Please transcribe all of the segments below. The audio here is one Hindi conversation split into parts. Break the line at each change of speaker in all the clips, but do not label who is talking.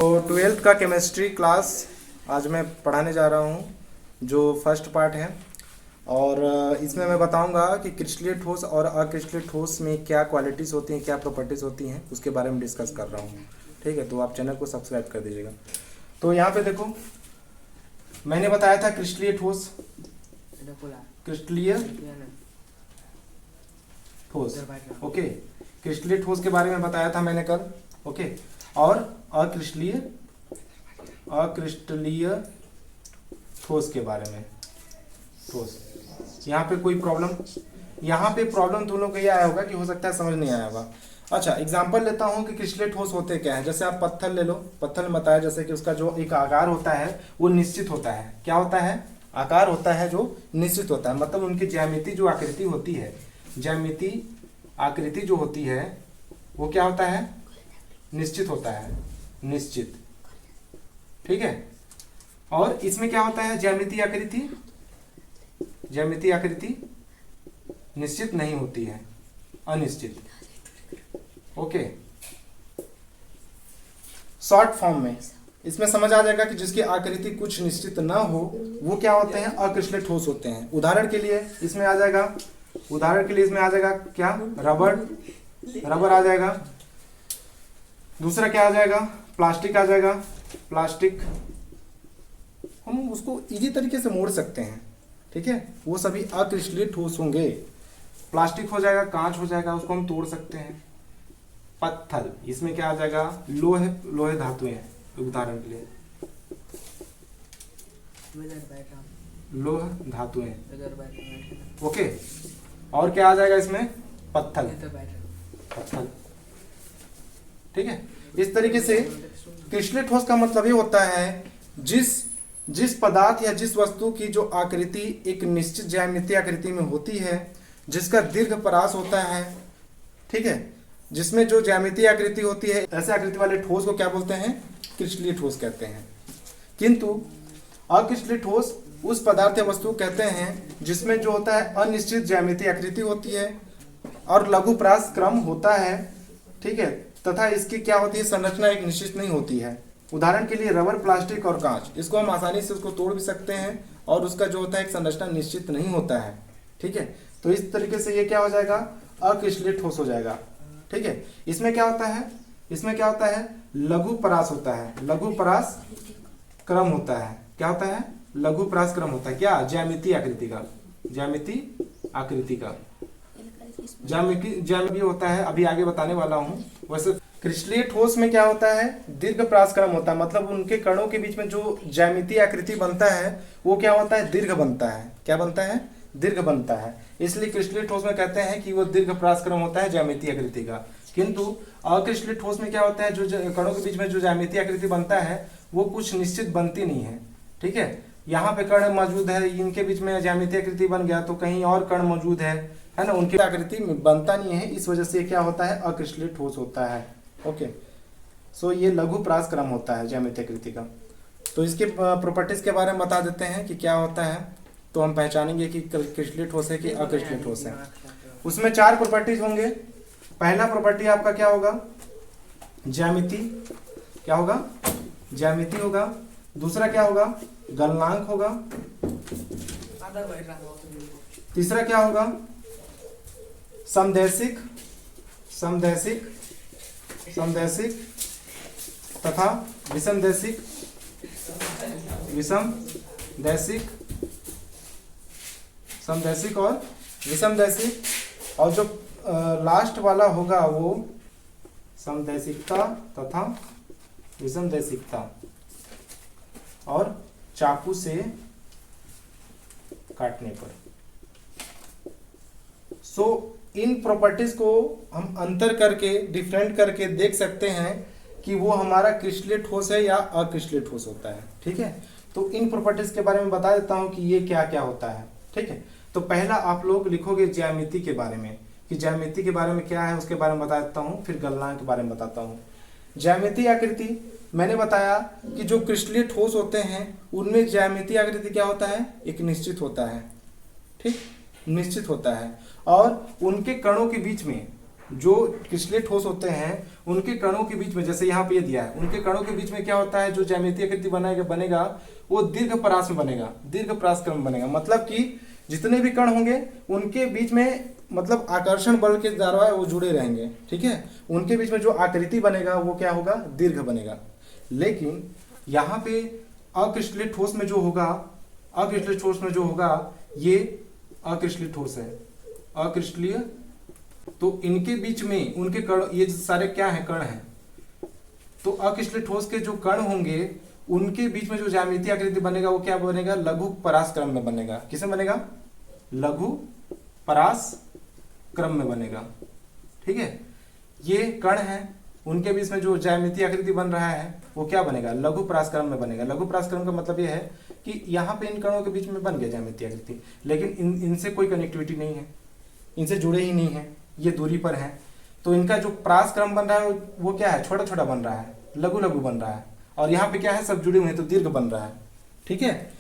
तो ट्वेल्थ का केमिस्ट्री क्लास आज मैं पढ़ाने जा रहा हूँ जो फर्स्ट पार्ट है। और इसमें मैं बताऊंगा कि क्रिस्टलीय ठोस और अक्रिस्टलीय ठोस में क्या क्वालिटीज़ होती हैं, क्या प्रॉपर्टीज़ होती हैं, उसके बारे में डिस्कस कर रहा हूँ। ठीक है, तो आप चैनल को सब्सक्राइब कर दीजिएगा। तो यहाँ पे देखो, मैंने बताया था क्रिस्टलीय ठोस, क्रिस्टलीय ठोस, ओके। क्रिस्टलीय ठोस के बारे में बताया था मैंने कल, ओके। और अक्रिस्टलीय ठोस के बारे में, ठोस। यहाँ पे कोई प्रॉब्लम, यहाँ पे प्रॉब्लम तुम लोग को यह आया होगा कि हो सकता है समझ नहीं आया होगा। अच्छा, एग्जांपल लेता हूँ कि क्रिस्टलीय ठोस होते क्या है। जैसे आप पत्थर ले लो, पत्थर में बताया जैसे कि उसका जो एक आकार होता है वो निश्चित होता है। क्या होता है? आकार होता है जो निश्चित होता है, मतलब उनकी ज्यामिति जो आकृति होती है, ज्यामिति आकृति जो होती है वो क्या होता है? निश्चित होता है, निश्चित। ठीक है। और इसमें क्या होता है? ज्यामिति आकृति, ज्यामिति आकृति निश्चित नहीं होती है, अनिश्चित। ओके, शॉर्ट फॉर्म में इसमें समझ आ जाएगा कि जिसकी आकृति कुछ निश्चित ना हो वो क्या होते हैं? अक्रिस्टलीय ठोस होते हैं। उदाहरण के लिए इसमें आ जाएगा, उदाहरण के लिए इसमें आ जाएगा क्या? रबड़, रबड़ आ जाएगा। दूसरा क्या आ जाएगा? प्लास्टिक आ जाएगा, प्लास्टिक। हम उसको इजी तरीके से मोड़ सकते हैं, ठीक है। वो सभी अक्रिस्टलीय ठोस होंगे। प्लास्टिक हो जाएगा, कांच हो जाएगा, उसको हम तोड़ सकते हैं। पत्थर, इसमें क्या आ जाएगा? लोहे, लोहे धातुएं, उदाहरण के लिए लोह धातुएं, ओके। और क्या आ जाएगा इसमें? पत्थर, पत्थर। ठीक है। इस तरीके से क्रिस्टलीय ठोस का मतलब ये होता है जिस पदार्थ या जिस वस्तु की जो आकृति एक निश्चित ज्यामितीय आकृति में होती है, जिसका दीर्घ परास होता है, ठीक है, जिसमें जो ज्यामितीय आकृति होती है, ऐसे आकृति वाले ठोस को क्या बोलते हैं? क्रिस्टलीय ठोस कहते हैं। किंतु अक्रिस्टलीय ठोस उस पदार्थ या वस्तु कहते हैं जिसमें जो होता है अनिश्चित ज्यामितीय आकृति होती है और लघु परास क्रम होता है, ठीक है, तथा इसकी क्या होती है? संरचना एक निश्चित नहीं होती है। उदाहरण के लिए रबर, प्लास्टिक और कांच, इसको हम आसानी से उसको तोड़ भी सकते हैं और उसका जो होता है एक संरचना निश्चित नहीं होता है, ठीक है। तो इस तरीके से ये क्या हो जाएगा? अक्रिस्टलीय ठोस हो जाएगा, ठीक है। इसमें क्या होता है? इसमें क्या होता है? लघु परास होता है, लघु परास क्रम होता है। क्या होता है? लघु परास क्रम होता है। क्या? ज्यामितीय आकृति का, ज्यामितीय आकृति का ज्यामिति होता है, अभी आगे बताने वाला हूं। वैसे क्रिस्टलीय ठोस में क्या होता है? दीर्घ परास क्रम होता है, मतलब उनके कणों के बीच में जो ज्यामितीय आकृति बनता है वो क्या होता है? दीर्घ बनता है। क्या बनता है? दीर्घ बनता है। इसलिए क्रिस्टलीय ठोस में कहते हैं कि वो दीर्घ परास क्रम होता है ज्यामितीय आकृति का। किंतु अक्रिस्टलीय ठोस में क्या होता है? जो कणों के बीच में जो ज्यामितीय आकृति बनता है वो कुछ निश्चित बनती नहीं है, ठीक है। यहाँ पे कण मौजूद है, इनके बीच में ज्यामितीय आकृति बन गया तो कहीं और कण मौजूद है ना, उनकी आकृति बनता नहीं है। इस वजह से क्या होता है? अक्रिस्टलीय ठोस होता है, ओके। सो ये लघु परास क्रम होता है ज्यामितीय आकृति का। तो इसके प्रॉपर्टीज के बारे में बता देते हैं कि क्या होता है, तो हम पहचानेंगे कि क्रिस्टलीय ठोस है कि अक्रिस्टलीय ठोस है। उसमें 4 प्रॉपर्टीज होंगे। पहला प्रॉपर्टी आपका क्या होगा? ज्यामिति। क्या होगा? ज्यामिति होगा। दूसरा क्या होगा? गलनांक होगा। तीसरा क्या होगा? समदैशिक, समदैशिक, समदैशिक तथा विषमदैशिक, विषमदैशिक, समदैशिक और विषमदैशिक। और जो लास्ट वाला होगा वो समदैशिकता तथा विषमदैशिकता, और चाकू से काटने पर। सो इन प्रॉपर्टीज को हम अंतर करके, डिफरेंट करके देख सकते हैं कि वो हमारा क्रिस्टलीय ठोस है या अक्रिस्टलीय ठोस होता है, ठीक है। तो इन प्रॉपर्टीज के बारे में बता देता हूं कि ये क्या क्या होता है, ठीक है। तो पहला आप लोग लिखोगे ज्यामिति के बारे में, कि ज्यामिति के बारे में क्या है उसके बारे में बता देता हूं, फिर गलनांक के बारे में बताता हूं। ज्यामितीय आकृति, मैंने बताया कि जो क्रिस्टलीय ठोस होते हैं उनमें ज्यामितीय आकृति क्या होता है? एक निश्चित होता है, ठीक, निश्चित होता है। और उनके कणों के बीच में जो क्रिस्टलीय ठोस होते हैं उनके कणों के बीच में, जैसे यहाँ पे ये दिया है, उनके कणों के बीच में क्या होता है, जो ज्यामितीय आकृति बनेगा वो दीर्घ परास में बनेगा, दीर्घ परास क्रम बनेगा। मतलब कि जितने भी कण होंगे उनके बीच में मतलब आकर्षण बल के द्वारा वो जुड़े रहेंगे, ठीक है। उनके बीच में जो आकृति बनेगा वो क्या होगा, दीर्घ बनेगा। लेकिन यहाँ पे अक्रिस्टलीय ठोस में जो होगा, अक्रिस्टलीय ठोस में जो होगा ये अक्रिस्टलीय ठोस है, अक्रिस्टलीय, तो इनके बीच में उनके कण, ये सारे क्या है, कण हैं। तो अक्रिस्टलीय ठोस के जो कण होंगे उनके बीच में जो ज्यामितीय आकृति बनेगा वो क्या बनेगा, लघु परास क्रम में बनेगा। किसमें बनेगा, लघु परास क्रम में बनेगा, ठीक है। ये कण है, उनके बीच में जो ज्यामितीय आकृति बन रहा है वो क्या बनेगा, लघु परास क्रम में बनेगा। लघु परास क्रम का मतलब ये है कि यहाँ पे इन कणों के बीच में बन गया ज्यामितीय आकृति, लेकिन इनसे कोई कनेक्टिविटी नहीं है, इनसे जुड़े ही नहीं है, ये दूरी पर है। तो इनका जो परास क्रम बन रहा है वो क्या है, छोटा छोटा बन रहा है, लघु लघु बन रहा है। और यहाँ पे क्या है, सब जुड़े हुए हैं तो दीर्घ बन रहा है, ठीक है।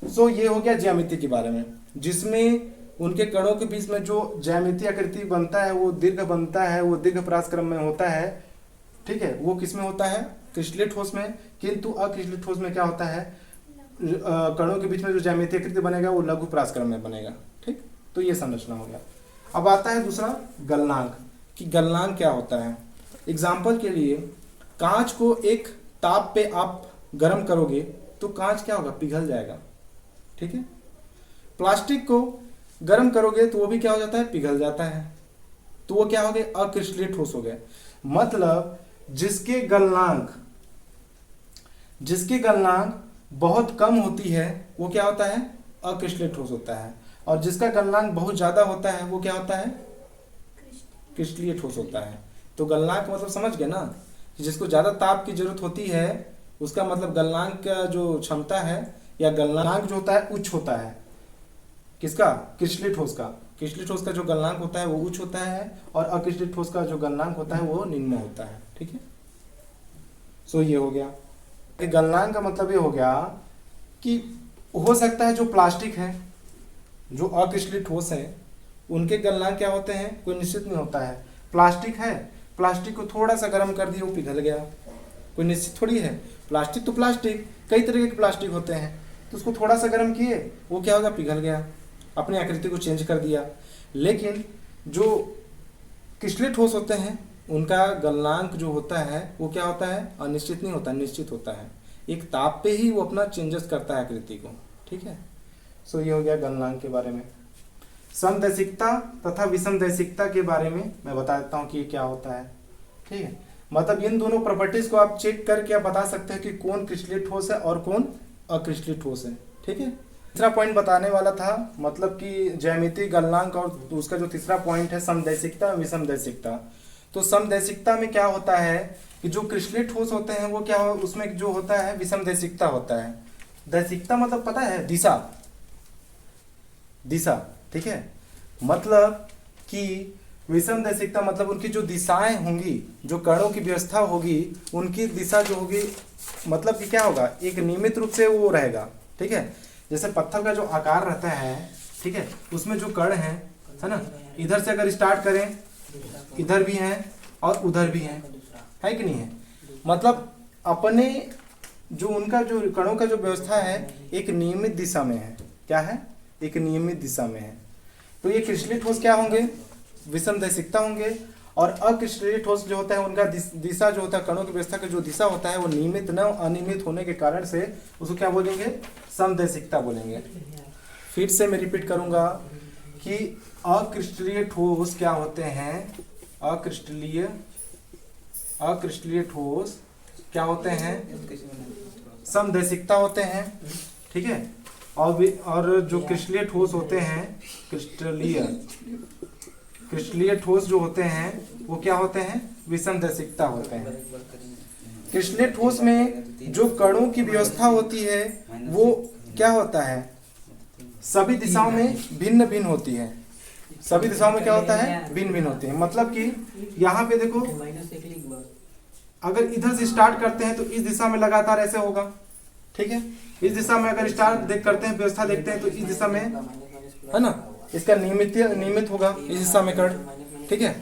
सो ये हो गया ज्यामिति के बारे में, जिसमें उनके कणों के बीच में जो ज्यामितीय आकृति बनता है वो दीर्घ बनता है, वो दीर्घ परास क्रम में होता है, ठीक है। वो किसमें होता है, क्रिस्टलीय ठोस में। किंतु अक्रिस्टलीय ठोस में क्या होता है, कणों के बीच में जो ज्यामितीय आकृति बनेगा वो लघु परास क्रम में बनेगा, ठीक। तो ये संरचना हो गया। अब आता है दूसरा गलनांक, कि गलनांक क्या होता है। एग्जाम्पल के लिए, कांच को एक ताप पे आप गर्म करोगे तो कांच क्या होगा, पिघल जाएगा, ठीक है। प्लास्टिक को गर्म करोगे तो वो भी क्या हो जाता है, पिघल जाता है। तो वो क्या हो गए, अक्रिस्टलीय ठोस हो गए। मतलब जिसके गलनांक बहुत कम होती है वो क्या होता है, अक्रिस्टलीय ठोस होता है। और जिसका गलनांक बहुत ज्यादा होता है वो क्या होता है, क्रिस्टलीय ठोस होता है। तो गलनांक मतलब समझ गए ना, कि जिसको ज्यादा ताप की जरूरत होती है उसका मतलब गलनांक का जो क्षमता है या गलनांक जो होता है उच्च होता है। किसका, क्रिस्टलीय ठोस का। क्रिस्टलीय ठोस का जो गलनांक होता है वो उच्च होता है और अक्रिस्टलीय ठोस का जो गलनांक होता है वो निम्न होता है, ठीक है। सो ये हो गया। गलनांक का मतलब ये हो गया कि हो सकता है जो प्लास्टिक है, जो अक्रिस्टलीय ठोस है, उनके गलनांक क्या होते हैं, कोई निश्चित नहीं होता है। प्लास्टिक है, प्लास्टिक को थोड़ा सा गर्म कर दिया वो पिघल गया, कोई निश्चित थोड़ी है। प्लास्टिक तो प्लास्टिक, कई तरह के प्लास्टिक होते हैं, तो उसको थोड़ा सा गर्म किए वो क्या होगा, पिघल गया, अपनी आकृति को चेंज कर दिया। लेकिन जो क्रिस्टलीय ठोस होते हैं उनका गलनांक जो होता है वो क्या होता है, अनिश्चित नहीं होता, निश्चित होता है। एक ताप पे ही वो अपना चेंजेस करता है आकृति को, ठीक है। सो ये हो गया गलनांक के बारे में। समदैशिकता तथा विषमदैशिकता के बारे में मैं बता देता हूँ कि ये क्या होता है, ठीक है। मतलब इन दोनों प्रॉपर्टीज को आप चेक करके आप बता सकते हैं कि कौन क्रिस्टलीय ठोस है और कौन अक्रिस्टलीय ठोस है, ठीक है। तीसरा पॉइंट बताने वाला था, मतलब कि ज्यामिति, गलनांक, और उसका जो तीसरा पॉइंट है समदैशिकता विषमदैशिकता। तो समदैशिकता में क्या होता है कि जो क्रिस्टलीय ठोस होते हैं वो क्या हो, उसमें जो होता है विषमदैशिकता होता है। दैशिकता मतलब पता है, दिशा, दिशा, ठीक है। मतलब कि विषमदैशिकता मतलब उनकी जो दिशाएं होंगी, जो कणों की व्यवस्था होगी, उनकी दिशा जो होगी, मतलब कि क्या होगा, एक नियमित रूप से वो रहेगा, ठीक है। जैसे पत्थर का जो आकार रहता है, ठीक है, उसमें जो कण है ना, इधर से अगर स्टार्ट करें, इधर भी हैं और उधर भी हैं, है कि नहीं है। मतलब अपने जो उनका जो कणों का जो व्यवस्था है एक नियमित दिशा में है, क्या है, एक नियमित दिशा में है। तो ये क्रिस्टलीय ठोस क्या होंगे, विषमदैशिकता होंगे। और अक्रिस्टलीय ठोस जो होता है उनका दिशा जो होता है, कणों की व्यवस्था का जो दिशा होता है वो नियमित न अनियमित होने के कारण से उसको क्या बोलेंगे, समदैशिकता बोलेंगे। फिर से मैं रिपीट करूंगा कि अक्रिस्टलीय ठोस क्या होते हैं, अक्रिस्टलीय ठोस क्या होते हैं, समदैशिकता होते हैं, ठीक है। और जो क्रिस्टलीय ठोस होते हैं, क्रिस्टलीय ठोस जो होते हैं वो क्या होते हैं, विषमदैशिकता होते हैं। क्रिस्टलीय ठोस में जो कणों की व्यवस्था होती है वो क्या होता है, सभी दिशाओं में भिन्न भिन्न होती है। सभी दिशाओं में क्या होता है, भिन्न भिन्न होती है। मतलब कि यहाँ पे देखो, अगर इधर से स्टार्ट करते हैं तो इस दिशा में लगातार ऐसे होगा, ठीक है। इस दिशा में अगर स्टार्ट करते हैं, व्यवस्था देखते हैं तो इस दिशा में, है ना, इसका नियमित होगा इस दिशा में कण, ठीक है।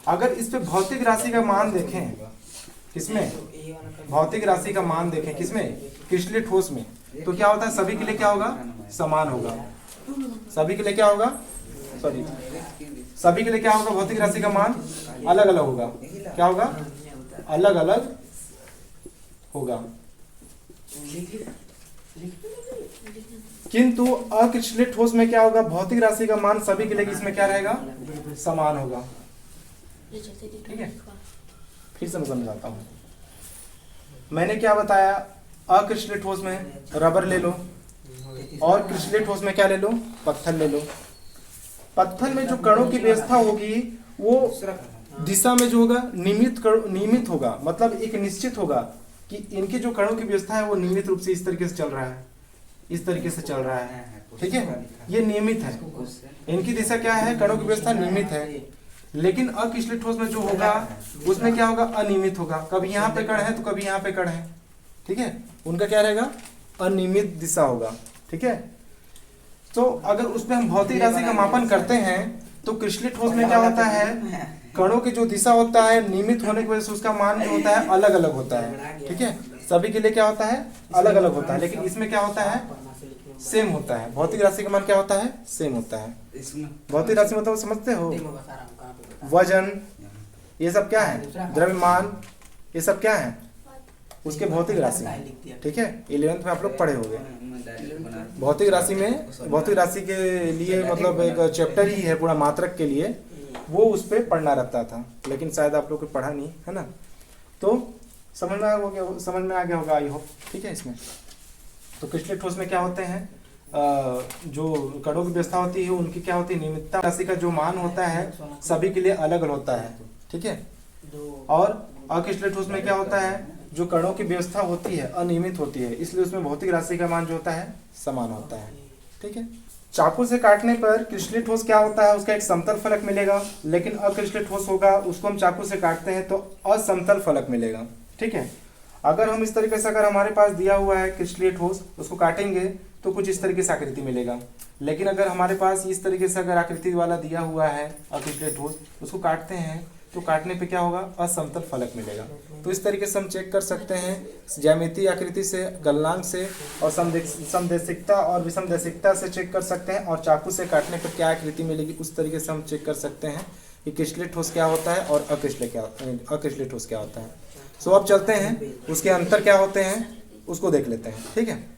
अगर इस पे भौतिक राशि का मान देखें, किसमें भौतिक राशि का मान देखें, किसमें क्रिस्टलीय ठोस में, तो क्या होता है सभी के लिए क्या होगा, समान होगा। सभी के लिए क्या होगा, सॉरी सभी के लिए क्या होगा, भौतिक राशि का मान अलग अलग होगा। क्या होगा, अलग अलग होगा। किंतु अक्रिस्टलीय ठोस में क्या होगा, भौतिक राशि का मान सभी के लिए इसमें क्या रहेगा, समान होगा। ठीक है, फिर से मैं समझाता हूं। मैंने क्या बताया, अक्रिस्टलीय ठोस में रबर ले लो और क्रिस्टलीय ठोस में क्या ले लो, पत्थर ले लो। पत्थर में जो कणों की व्यवस्था होगी वो दिशा में जो होगा नियमित होगा, मतलब एक निश्चित होगा कि इनकी जो कणों की व्यवस्था है वो नियमित रूप से इस तरीके से चल रहा है, इस तरीके से चल रहा है। ठीक है, ये नियमित है, इनकी दिशा क्या है, कणों की व्यवस्था नियमित है। लेकिन अक्रिस्टलीय ठोस में जो होगा उसमें क्या होगा, अनियमित होगा। कभी यहाँ पे कण है तो कभी यहाँ पे कण है। ठीक है, उनका क्या रहेगा, अनियमित दिशा होगा। ठीक है, तो अगर उसमें हम भौतिक राशि का मापन करते हैं तो क्रिस्टलीय ठोस में क्या होता है, कणों की जो दिशा होता है नियमित होने की वजह से उसका मान जो होता है अलग अलग होता है। ठीक है, सभी के लिए क्या होता है, अलग अलग होता है। लेकिन इसमें क्या होता है, सेम होता है। भौतिक राशि का मान क्या होता है, सेम होता है। भौतिक राशि मतलब समझते हो, वजन, ये सब क्या है, द्रव्यमान, ये सब क्या है उसके भौतिक राशि। ठीक है, 11th में आप लोग पढ़े होंगे। भौतिक राशि में, भौतिक राशि के लिए मतलब एक चैप्टर ही है पूरा मात्रक के लिए, वो उस पर पढ़ना रहता था, लेकिन शायद आप लोग को पढ़ा नहीं है ना, तो समझ में आ गया होगा आई होप। ठीक है, इसमें तो क्रिस्टलीय ठोस में क्या होते हैं, जो कणों की व्यवस्था होती है उनकी क्या होती है, नियमितता राशि का जो मान होता है सभी के लिए अलग अलग होता है। ठीक है, और अक्रिस्टलीय ठोस में क्या होता है, जो कणों की व्यवस्था होती है अनियमित होती है, इसलिए उसमें भौतिक राशि का मान जो होता है समान होता है। ठीक है, चाकू से काटने पर क्रिस्टलीय ठोस क्या होता है, उसका एक समतल फलक मिलेगा। लेकिन अक्रिस्टलीय ठोस होगा, उसको हम चाकू से काटते हैं तो असमतल फलक मिलेगा। ठीक है, अगर हम इस तरीके से, अगर हमारे पास दिया हुआ है क्रिस्टलीय ठोस, उसको काटेंगे तो कुछ इस तरीके से आकृति मिलेगा। लेकिन अगर हमारे पास इस तरीके से अगर आकृति वाला दिया हुआ है अक्रिस्टलीय ठोस, उसको काटते हैं तो काटने पे क्या होगा, असमतल फलक मिलेगा। तो इस तरीके से हम चेक कर सकते हैं ज्यामितीय आकृति से, गलनांक से, और समदेशिकता और विषमदेशिकता से चेक कर सकते हैं, और चाकू से काटने पर क्या आकृति मिलेगी उस तरीके से हम चेक कर सकते हैं कि क्रिस्टलीय ठोस क्या होता है और अक्रिस्टलीय ठोस क्या होता है। सो अब चलते हैं उसके अंतर क्या होते हैं उसको देख लेते हैं। ठीक है।